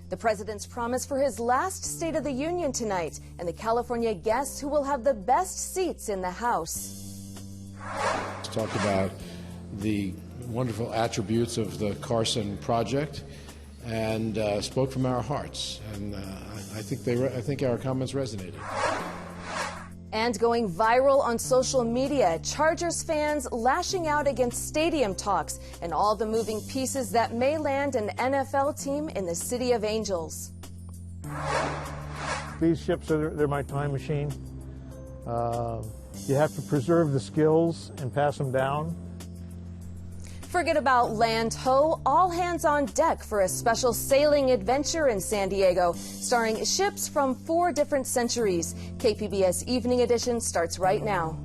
The president's promise for his last State of the Union tonight, and the California guests who will have the best seats in the House. Talked about the wonderful attributes of the Carson project and spoke from our hearts. And I think our comments resonated. And going viral on social media, Chargers fans lashing out against stadium talks and all the moving pieces that may land an NFL team in the City of Angels. These ships, they're my time machine. You have to preserve the skills and pass them down. Forget about land ho, all hands on deck for a special sailing adventure in San Diego, starring ships from 4 different centuries. KPBS Evening Edition starts right now.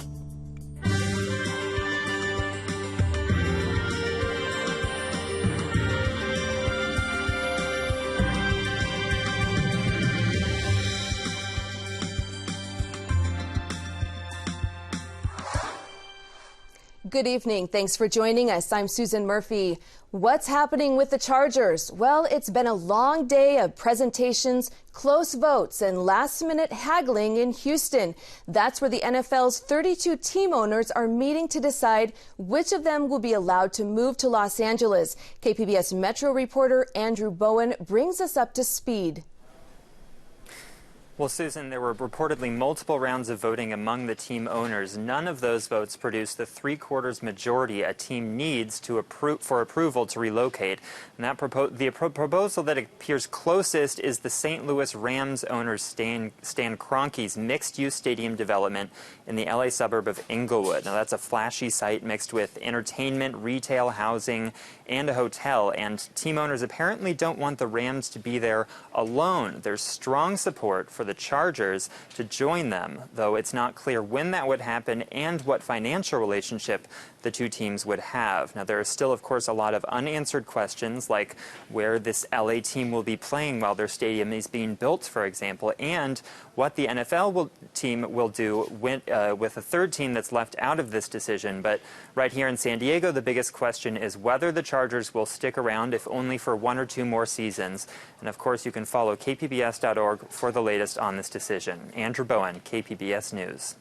Good evening. Thanks for joining us. I'm Susan Murphy. What's happening with the Chargers? Well, it's been a long day of presentations, close votes, and last-minute haggling in Houston. That's where the NFL's 32 team owners are meeting to decide which of them will be allowed to move to Los Angeles. KPBS Metro reporter Andrew Bowen brings us up to speed. Well, Susan, there were reportedly multiple rounds of voting among the team owners. None of those votes produced the 3/4 majority a team needs to for approval to relocate. And that the proposal that appears closest is the St. Louis Rams owner Stan Kroenke's mixed-use stadium development in the LA suburb of Inglewood. Now, that's a flashy site mixed with entertainment, retail, housing, and a hotel. And team owners apparently don't want the Rams to be there alone. There's strong support for the Chargers to join them, though it's not clear when that would happen and what financial relationship the two teams would have. Now, there are still, of course, a lot of unanswered questions, like where this LA team will be playing while their stadium is being built, for example, and what the NFL team will do with a third team that's left out of this decision. But right here in San Diego, the biggest question is whether the Chargers will stick around, if only for 1 or 2 more seasons. And of course, you can follow kpbs.org for the latest on this decision. Andrew Bowen, KPBS News.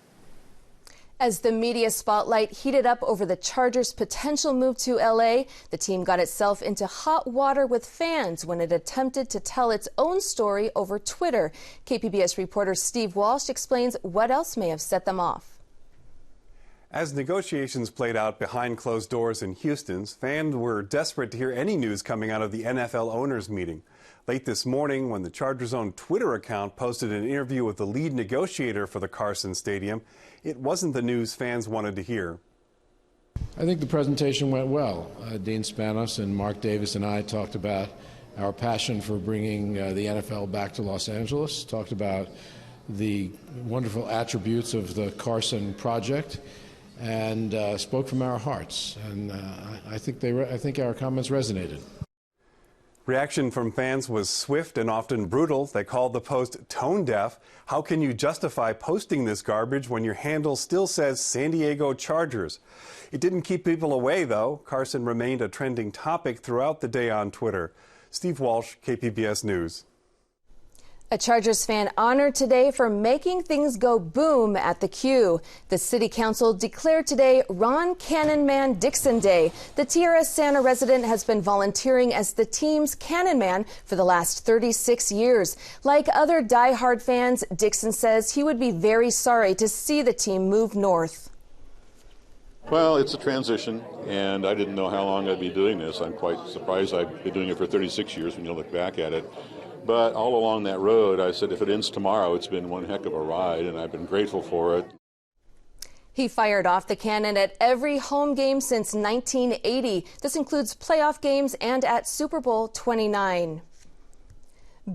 As the media spotlight heated up over the Chargers' potential move to LA, the team got itself into hot water with fans when it attempted to tell its own story over Twitter. KPBS reporter Steve Walsh explains what else may have set them off. As negotiations played out behind closed doors in Houston, fans were desperate to hear any news coming out of the NFL owners meeting. Late this morning, when the Chargers' own Twitter account posted an interview with the lead negotiator for the Carson Stadium, it wasn't the news fans wanted to hear. I think the presentation went well. Dean Spanos and Mark Davis and I talked about our passion for bringing the NFL back to Los Angeles, talked about the wonderful attributes of the Carson project, and spoke from our hearts. And I think our comments resonated. Reaction from fans was swift and often brutal. They called the post tone deaf. How can you justify posting this garbage when your handle still says San Diego Chargers? It didn't keep people away, though. Carson remained a trending topic throughout the day on Twitter. Steve Walsh, KPBS News. A Chargers fan honored today for making things go boom at the Q. The City Council declared today Ron Cannon Man Dixon Day. The Tierra Santa resident has been volunteering as the team's Cannon Man for the last 36 years. Like other diehard fans, Dixon says he would be very sorry to see the team move north. Well, it's a transition, and I didn't know how long I'd be doing this. I'm quite surprised I've been doing it for 36 years when you look back at it. But all along that road, I said, if it ends tomorrow, it's been one heck of a ride, and I've been grateful for it. He fired off the cannon at every home game since 1980. This includes playoff games and at Super Bowl 29.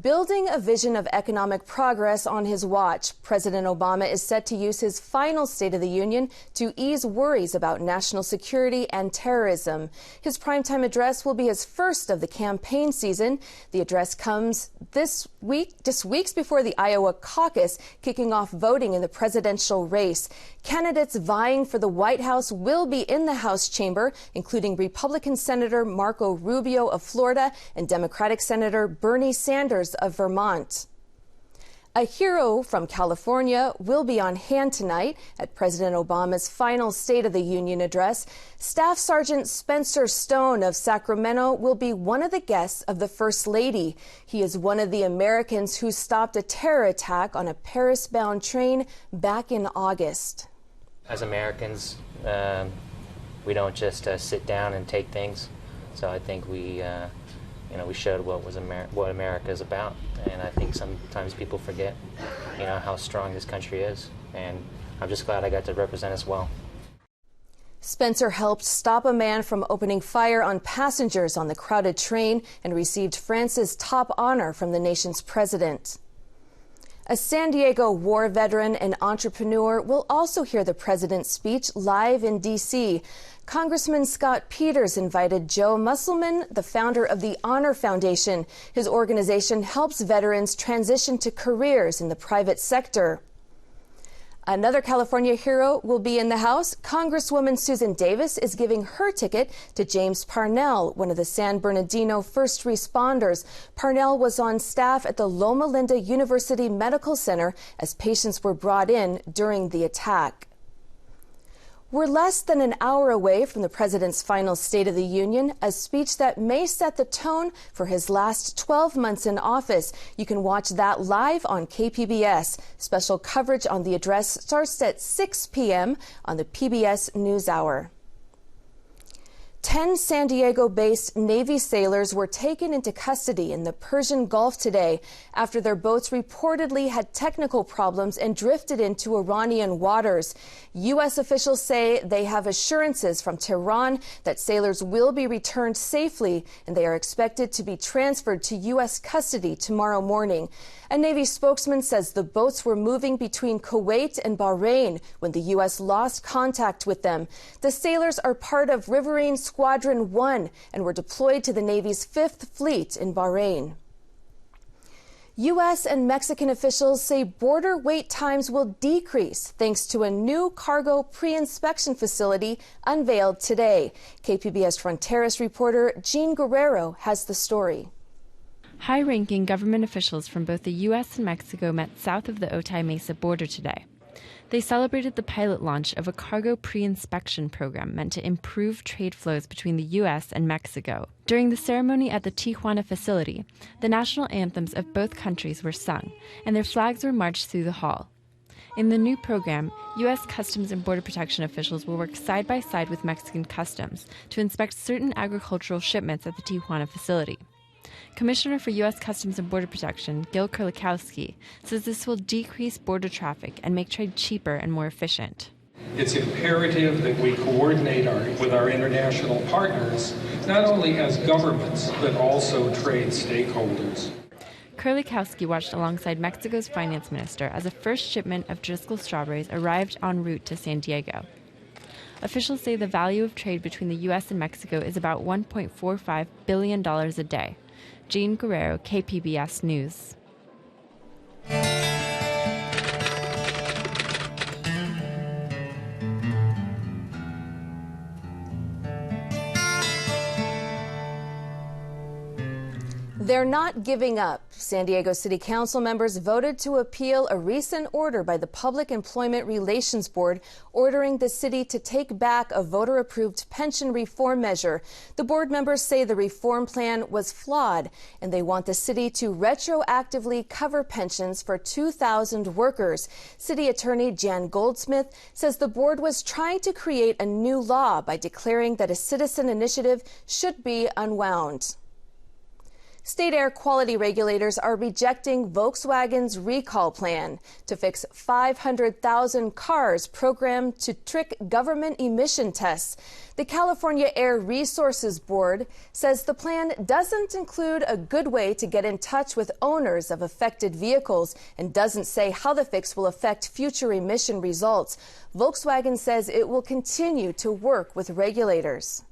Building a vision of economic progress on his watch, President Obama is set to use his final State of the Union to ease worries about national security and terrorism. His primetime address will be his first of the campaign season. The address comes this week, just weeks before the Iowa caucus, kicking off voting in the presidential race. Candidates vying for the White House will be in the House chamber, including Republican Senator Marco Rubio of Florida and Democratic Senator Bernie Sanders of Vermont. A hero from California will be on hand tonight at President Obama's final State of the Union address. Staff Sergeant Spencer Stone of Sacramento will be one of the guests of the First Lady. He is one of the Americans who stopped a terror attack on a Paris-bound train back in August. As Americans, we don't just sit down and take things. So I think we showed what America is about, and I think sometimes people forget, how strong this country is, and I'm just glad I got to represent us well. Spencer helped stop a man from opening fire on passengers on the crowded train and received France's top honor from the nation's president. A San Diego war veteran and entrepreneur will also hear the president's speech live in D.C. Congressman Scott Peters invited Joe Musselman, the founder of the Honor Foundation. His organization helps veterans transition to careers in the private sector. Another California hero will be in the House. Congresswoman Susan Davis is giving her ticket to James Parnell, one of the San Bernardino first responders. Parnell was on staff at the Loma Linda University Medical Center as patients were brought in during the attack. We're less than an hour away from the president's final State of the Union, a speech that may set the tone for his last 12 months in office. You can watch that live on KPBS. Special coverage on the address starts at 6 p.m. on the PBS NewsHour. 10 San Diego-based Navy sailors were taken into custody in the Persian Gulf today after their boats reportedly had technical problems and drifted into Iranian waters. U.S. officials say they have assurances from Tehran that sailors will be returned safely, and they are expected to be transferred to U.S. custody tomorrow morning. A Navy spokesman says the boats were moving between Kuwait and Bahrain when the U.S. lost contact with them. The sailors are part of Riverine Squadron 1 and were deployed to the Navy's 5th Fleet in Bahrain. U.S. and Mexican officials say border wait times will decrease thanks to a new cargo pre-inspection facility unveiled today. KPBS Fronteras reporter Jean Guerrero has the story. High-ranking government officials from both the U.S. and Mexico met south of the Otay Mesa border today. They celebrated the pilot launch of a cargo pre-inspection program meant to improve trade flows between the U.S. and Mexico. During the ceremony at the Tijuana facility, the national anthems of both countries were sung, and their flags were marched through the hall. In the new program, U.S. Customs and Border Protection officials will work side by side with Mexican Customs to inspect certain agricultural shipments at the Tijuana facility. Commissioner for U.S. Customs and Border Protection, Gil Kurlikowski, says this will decrease border traffic and make trade cheaper and more efficient. It's imperative that we coordinate with our international partners, not only as governments, but also trade stakeholders. Kurlikowski watched alongside Mexico's finance minister as a first shipment of Driscoll strawberries arrived en route to San Diego. Officials say the value of trade between the U.S. and Mexico is about $1.45 billion a day. Jean Guerrero, KPBS News. They're not giving up. San Diego City Council members voted to appeal a recent order by the Public Employment Relations Board ordering the city to take back a voter-approved pension reform measure. The board members say the reform plan was flawed, and they want the city to retroactively cover pensions for 2,000 workers. City Attorney Jan Goldsmith says the board was trying to create a new law by declaring that a citizen initiative should be unwound. State air quality regulators are rejecting Volkswagen's recall plan to fix 500,000 cars programmed to trick government emission tests. The California Air Resources Board says the plan doesn't include a good way to get in touch with owners of affected vehicles and doesn't say how the fix will affect future emission results. Volkswagen says it will continue to work with regulators.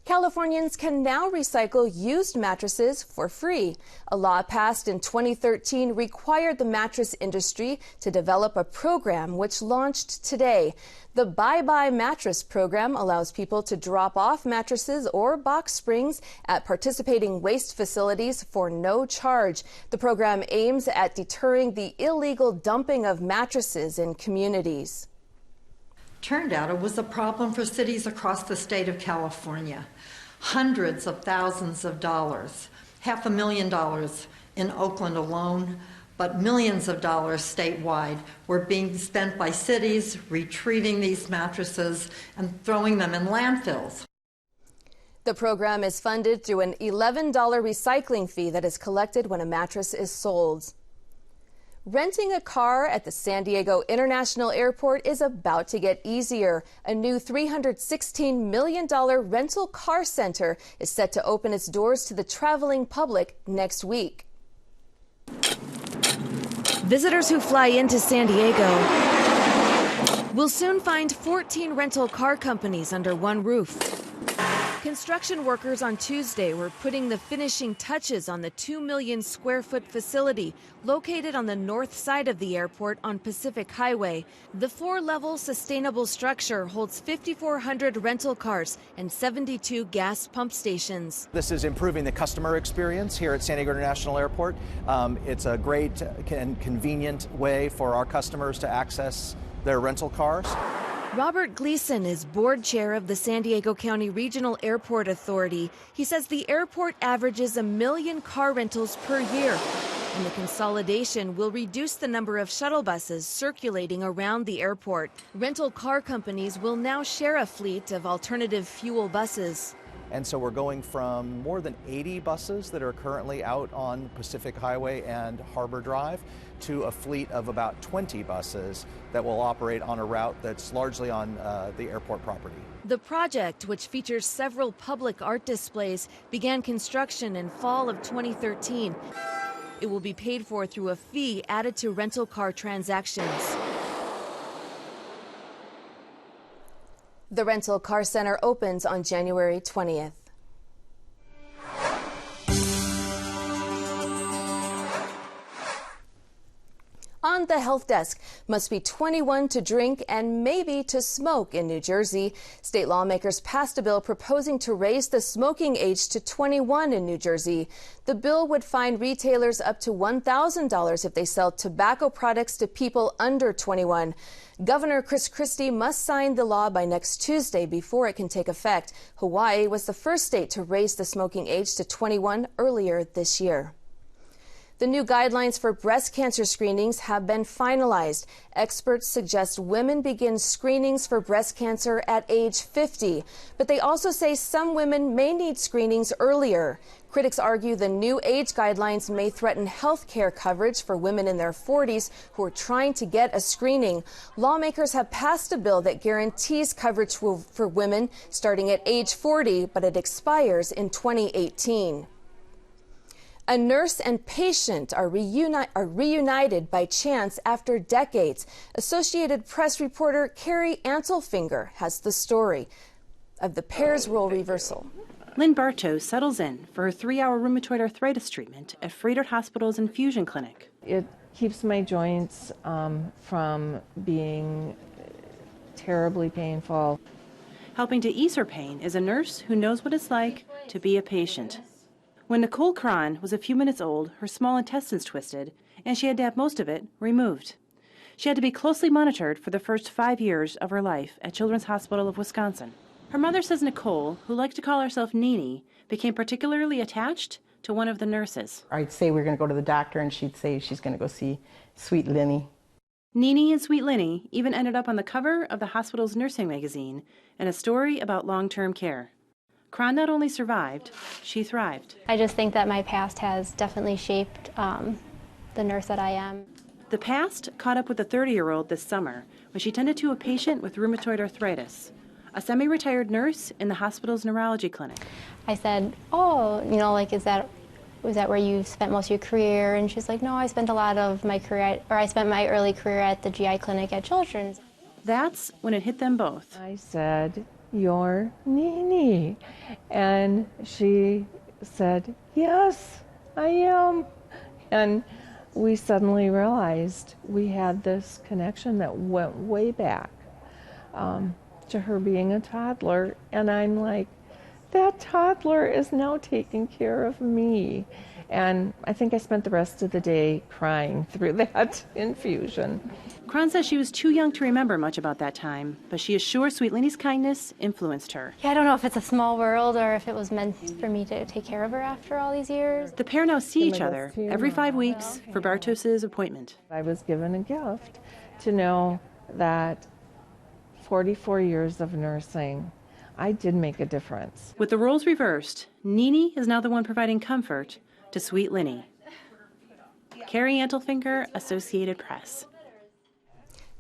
Californians can now recycle used mattresses for free. A law passed in 2013 required the mattress industry to develop a program which launched today. The Bye Bye Mattress program allows people to drop off mattresses or box springs at participating waste facilities for no charge. The program aims at deterring the illegal dumping of mattresses in communities. Turned out it was a problem for cities across the state of California. Hundreds of thousands of dollars, $500,000 in Oakland alone, but millions of dollars statewide were being spent by cities retrieving these mattresses and throwing them in landfills. The program is funded through an $11 recycling fee that is collected when a mattress is sold. Renting a car at the San Diego International Airport is about to get easier. A new $316 million rental car center is set to open its doors to the traveling public next week. Visitors who fly into San Diego will soon find 14 rental car companies under one roof. Construction workers on Tuesday were putting the finishing touches on the 2 million square foot facility located on the north side of the airport on Pacific Highway. The 4-level sustainable structure holds 5,400 rental cars and 72 gas pump stations. This is improving the customer experience here at San Diego International Airport. It's a great and convenient way for our customers to access their rental cars. Robert Gleason is board chair of the San Diego County Regional Airport Authority. He says the airport averages 1 million car rentals per year, and the consolidation will reduce the number of shuttle buses circulating around the airport. Rental car companies will now share a fleet of alternative fuel buses. And so we're going from more than 80 buses that are currently out on Pacific Highway and Harbor Drive to a fleet of about 20 buses that will operate on a route that's largely on the airport property. The project, which features several public art displays, began construction in fall of 2013. It will be paid for through a fee added to rental car transactions. The rental car center opens on January 20th. On the health desk, must be 21 to drink and maybe to smoke in New Jersey. State lawmakers passed a bill proposing to raise the smoking age to 21 in New Jersey. The bill would fine retailers up to $1,000 if they sell tobacco products to people under 21. Governor Chris Christie must sign the law by next Tuesday before it can take effect. Hawaii was the first state to raise the smoking age to 21 earlier this year. The new guidelines for breast cancer screenings have been finalized. Experts suggest women begin screenings for breast cancer at age 50, but they also say some women may need screenings earlier. Critics argue the new age guidelines may threaten health care coverage for women in their 40s who are trying to get a screening. Lawmakers have passed a bill that guarantees coverage for women starting at age 40, but it expires in 2018. A nurse and patient are reunited by chance after decades. Associated Press reporter Carrie Antelfinger has the story of the pair's role reversal. Lynn Bartow settles in for her 3-hour rheumatoid arthritis treatment at Freighted Hospital's infusion clinic. It keeps my joints from being terribly painful. Helping to ease her pain is a nurse who knows what it's like to be a patient. When Nicole Cron was a few minutes old, her small intestines twisted, and she had to have most of it removed. She had to be closely monitored for the first 5 years of her life at Children's Hospital of Wisconsin. Her mother says Nicole, who liked to call herself Nene, became particularly attached to one of the nurses. I'd say we're going to go to the doctor, and she'd say she's going to go see Sweet Linny. Nene and Sweet Linny even ended up on the cover of the hospital's nursing magazine and a story about long-term care. Cron not only survived, she thrived. I just think that my past has definitely shaped the nurse that I am. The past caught up with the 30-year-old this summer when she tended to a patient with rheumatoid arthritis, a semi-retired nurse in the hospital's neurology clinic. I said, oh, like, was that where you spent most of your career? And she's like, no, I spent a lot of my career, I spent my early career at the GI clinic at Children's. That's when it hit them both. I said, you're Nini. And she said, yes, I am. And we suddenly realized we had this connection that went way back to her being a toddler. And I'm like, that toddler is now taking care of me. And I think I spent the rest of the day crying through that infusion. Cron says she was too young to remember much about that time, but she is sure Sweet Lenny's kindness influenced her. Yeah, I don't know if it's a small world or if it was meant for me to take care of her after all these years. The pair now see each other every 5 weeks for Bartos's appointment. I was given a gift to know that 44 years of nursing, I did make a difference. With the roles reversed, Nini is now the one providing comfort to Sweet Lenny. Carrie Antelfinger, Associated Press.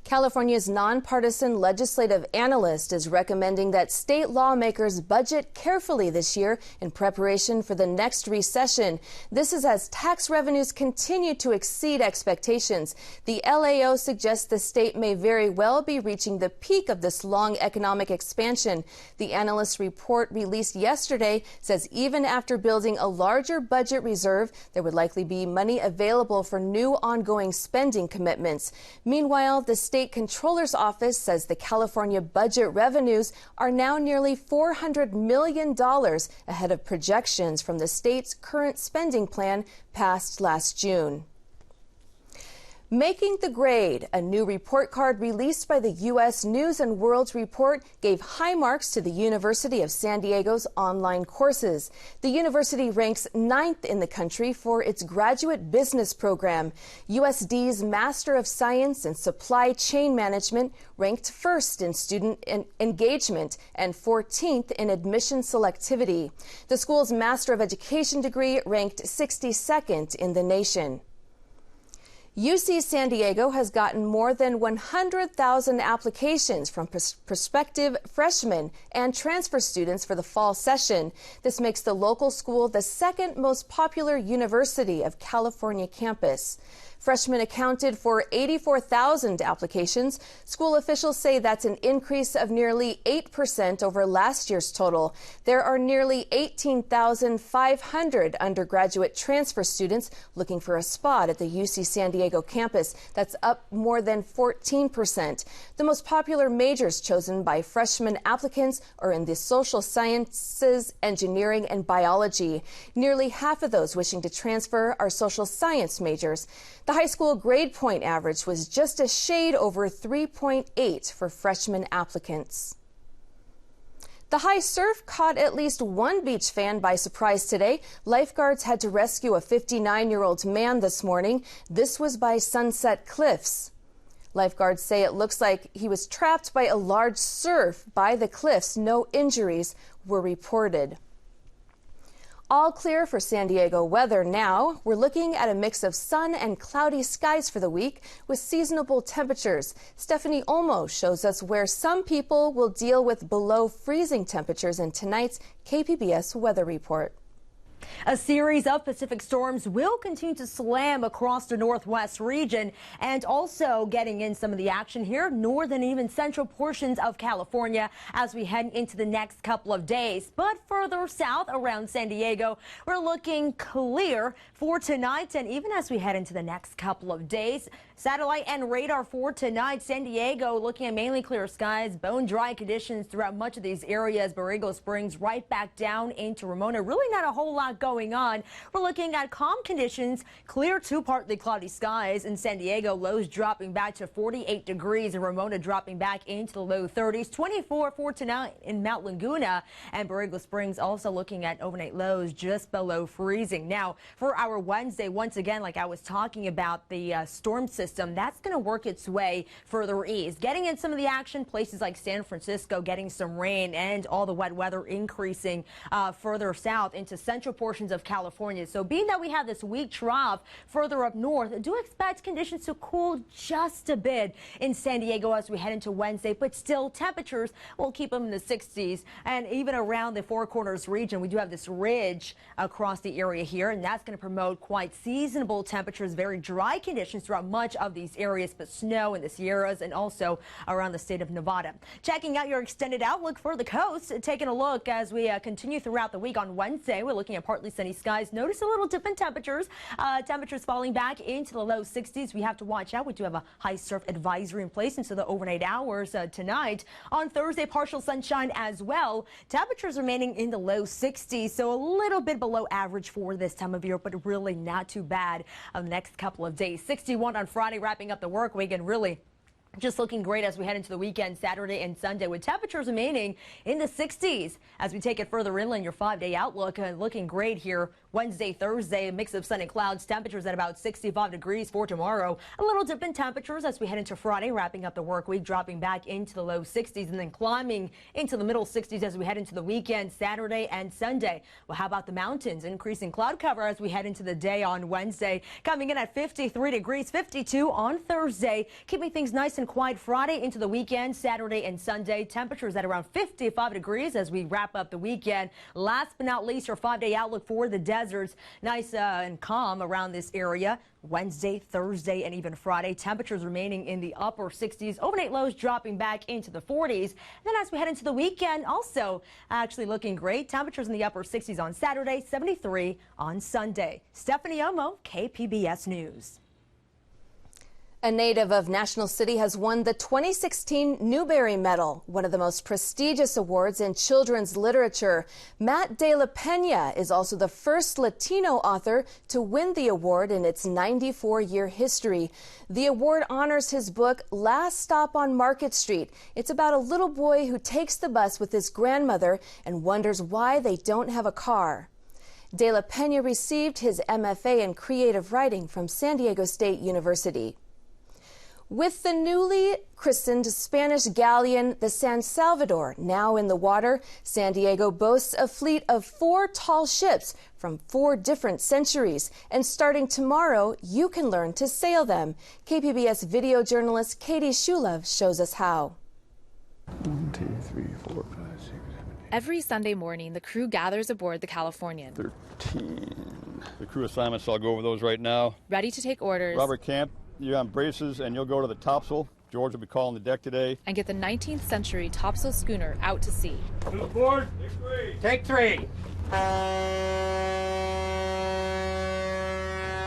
California's nonpartisan legislative analyst is recommending that state lawmakers budget carefully this year in preparation for the next recession. This is as tax revenues continue to exceed expectations. The LAO suggests the state may very well be reaching the peak of this long economic expansion. The analyst's report released yesterday says even after building a larger budget reserve, there would likely be money available for new ongoing spending commitments. Meanwhile, the State Comptroller's Office says the California budget revenues are now nearly $400 million ahead of projections from the state's current spending plan passed last June. Making the grade, a new report card released by the U.S. News and World Report gave high marks to the University of San Diego's online courses. The university ranks 9th in the country for its graduate business program. USD's Master of Science in Supply Chain Management ranked 1st in student engagement and 14th in admission selectivity. The school's Master of Education degree ranked 62nd in the nation. UC San Diego has gotten more than 100,000 applications from prospective freshmen and transfer students for the fall session. This makes the local school the second most popular university of California campus. Freshmen accounted for 84,000 applications. School officials say that's an increase of nearly 8% over last year's total. There are nearly 18,500 undergraduate transfer students looking for a spot at the UC San Diego campus. That's up more than 14%. The most popular majors chosen by freshman applicants are in the social sciences, engineering, and biology. Nearly half of those wishing to transfer are social science majors. The high school grade point average was just a shade over 3.8 for freshman applicants. The high surf caught at least one beach fan by surprise today. Lifeguards had to rescue a 59-year-old man this morning. This was by Sunset Cliffs. Lifeguards say it looks like he was trapped by a large surf by the cliffs. No injuries were reported. All clear for San Diego weather now. We're looking at a mix of sun and cloudy skies for the week with seasonable temperatures. Stephanie Olmo shows us where some people will deal with below freezing temperatures in tonight's KPBS weather report. A series of Pacific storms will continue to slam across the northwest region and also getting in some of the action here, northern and even central portions of California as we head into the next couple of days. But further south around San Diego, we're looking clear for tonight and even as we head into the next couple of days. Satellite and radar for tonight, San Diego looking at mainly clear skies, bone dry conditions throughout much of these areas. Borrego Springs right back down into Ramona. Really not a whole lot going going on. We're looking at calm conditions, clear to partly cloudy skies in San Diego. Lows dropping back to 48 degrees, and Ramona dropping back into the low 30s. 24 for tonight in Mount Laguna, and Borrego Springs also looking at overnight lows just below freezing. Now, for our Wednesday, once again, like I was talking about, the storm system, that's going to work its way further east, getting in some of the action. Places like San Francisco getting some rain, and all the wet weather increasing further south into central portions of California. So being that we have this weak trough further up north, do expect conditions to cool just a bit in San Diego as we head into Wednesday, but still temperatures will keep them in the 60s. And even around the Four Corners region, we do have this ridge across the area here, and that's going to promote quite seasonable temperatures, very dry conditions throughout much of these areas, but snow in the Sierras and also around the state of Nevada. Checking out your extended outlook for the coast, taking a look as we continue throughout the week. On Wednesday, we're looking at partly sunny skies. Notice a little dip in temperatures. Temperatures falling back into the low 60s. We have to watch out. We do have a high surf advisory in place into the overnight hours tonight. On Thursday, partial sunshine as well. Temperatures remaining in the low 60s, so a little bit below average for this time of year, but really not too bad the next couple of days. 61 on Friday, wrapping up the work week, and really just looking great as we head into the weekend, Saturday and Sunday, with temperatures remaining in the 60s. As we take it further inland, your 5-day outlook looking great here. Wednesday, Thursday, a mix of sun and clouds, temperatures at about 65 degrees for tomorrow. A little dip in temperatures as we head into Friday, wrapping up the work week, dropping back into the low 60s and then climbing into the middle 60s as we head into the weekend, Saturday and Sunday. Well, how about the mountains? Increasing cloud cover as we head into the day on Wednesday, coming in at 53 degrees, 52 on Thursday, keeping things nice and quiet Friday into the weekend, Saturday and Sunday. Temperatures at around 55 degrees as we wrap up the weekend. Last but not least, our 5-day outlook for the deserts. Nice and calm around this area. Wednesday, Thursday, and even Friday. Temperatures remaining in the upper 60s. Overnight lows dropping back into the 40s. And then as we head into the weekend, also actually looking great. Temperatures in the upper 60s on Saturday, 73 on Sunday. Stephanie Omo, KPBS News. A native of National City has won the 2016 Newbery Medal, one of the most prestigious awards in children's literature. Matt de la Pena is also the first Latino author to win the award in its 94-year history. The award honors his book, Last Stop on Market Street. It's about a little boy who takes the bus with his grandmother and wonders why they don't have a car. De la Pena received his MFA in creative writing from San Diego State University. With the newly christened Spanish galleon, the San Salvador, now in the water, San Diego boasts a fleet of 4 tall ships from 4 different centuries. And starting tomorrow, you can learn to sail them. KPBS video journalist Katie Shulov shows us how. 1, 2, 3, 4, 5, 6, 7, 8. Every Sunday morning, the crew gathers aboard the Californian. 13. The crew assignments, I'll go over those right now. Ready to take orders. Robert Camp, you're on braces and you'll go to the topsail. George will be calling the deck today. And get the 19th century topsail schooner out to sea. To the board. Take 3.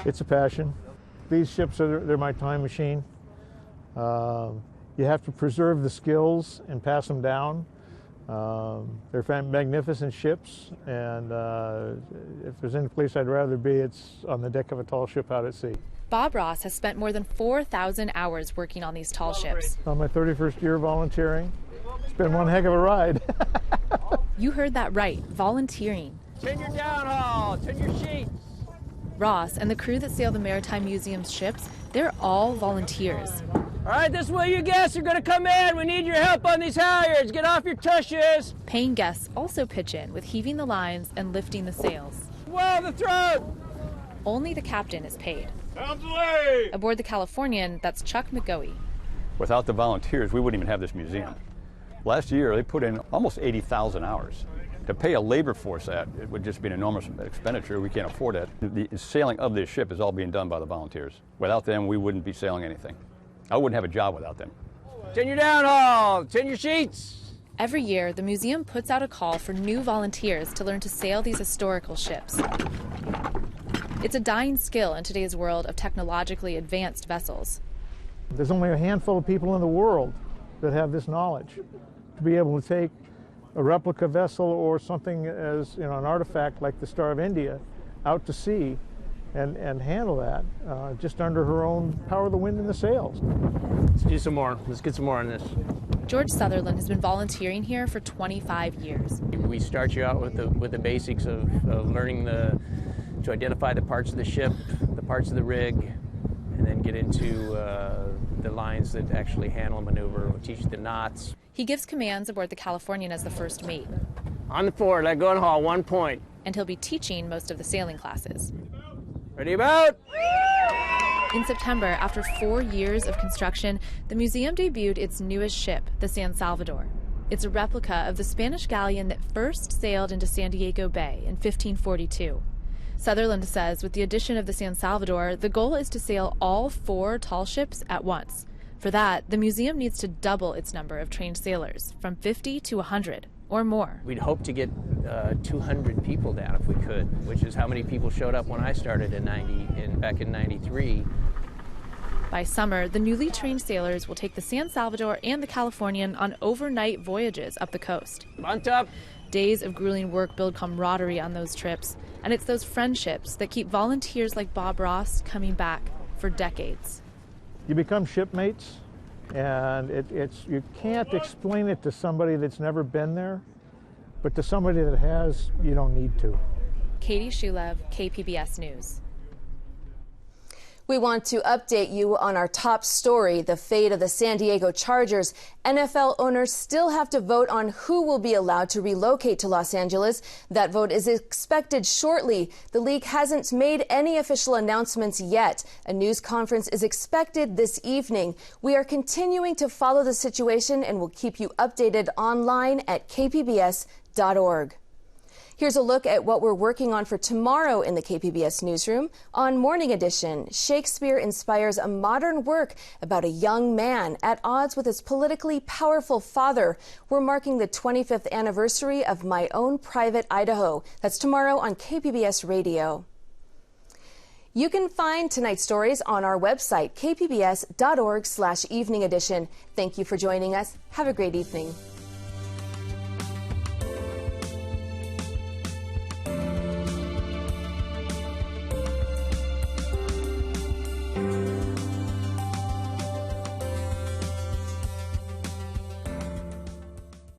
It's a passion. These ships they're my time machine. You have to preserve the skills and pass them down. They're magnificent ships, and if there's any place I'd rather be, it's on the deck of a tall ship out at sea. Bob Ross has spent more than 4,000 hours working on these tall ships. On my 31st year volunteering, it's been one heck of a ride. You heard that right, volunteering. Turn your downhaul, turn your sheets. Ross and the crew that sail the Maritime Museum's ships, they're all volunteers. All right, this is where you guests are going to come in. We need your help on these halyards. Get off your tushes. Paying guests also pitch in with heaving the lines and lifting the sails. Swell the throat. Only the captain is paid. Sounds away. Aboard the Californian, that's Chuck McGoey. Without the volunteers, we wouldn't even have this museum. Last year, they put in almost 80,000 hours. To pay a labor force that, it would just be an enormous expenditure. We can't afford that. The sailing of this ship is all being done by the volunteers. Without them, we wouldn't be sailing anything. I wouldn't have a job without them. Turn your downhaul, turn your sheets. Every year, the museum puts out a call for new volunteers to learn to sail these historical ships. It's a dying skill in today's world of technologically advanced vessels. There's only a handful of people in the world that have this knowledge to be able to take a replica vessel or something as an artifact like the Star of India out to sea and handle that just under her own power of the wind and the sails. Let's do some more. Let's get some more on this. George Sutherland has been volunteering here for 25 years. We start you out with the basics of learning to identify the parts of the ship, the parts of the rig, and then get into the lines that actually handle maneuver. We'll teach you the knots. He gives commands aboard the Californian as the first mate. On the forward, let go and haul, 1 point. And he'll be teaching most of the sailing classes. Ready about? In September, after 4 years of construction, the museum debuted its newest ship, the San Salvador. It's a replica of the Spanish galleon that first sailed into San Diego Bay in 1542. Sutherland says with the addition of the San Salvador, the goal is to sail all 4 tall ships at once. For that, the museum needs to double its number of trained sailors, from 50 to 100 or more. We'd hope to get 200 people down if we could, which is how many people showed up when I started back in 93. By summer, the newly trained sailors will take the San Salvador and the Californian on overnight voyages up the coast. Bunt up! Days of grueling work build camaraderie on those trips, and it's those friendships that keep volunteers like Bob Ross coming back for decades. You become shipmates, and you can't explain it to somebody that's never been there, but to somebody that has, you don't need to. Katie Shulev, KPBS News. We want to update you on our top story, the fate of the San Diego Chargers. NFL owners still have to vote on who will be allowed to relocate to Los Angeles. That vote is expected shortly. The league hasn't made any official announcements yet. A news conference is expected this evening. We are continuing to follow the situation and will keep you updated online at kpbs.org. Here's a look at what we're working on for tomorrow in the KPBS newsroom. On Morning Edition, Shakespeare inspires a modern work about a young man at odds with his politically powerful father. We're marking the 25th anniversary of My Own Private Idaho. That's tomorrow on KPBS Radio. You can find tonight's stories on our website, kpbs.org/evening edition. Thank you for joining us. Have a great evening.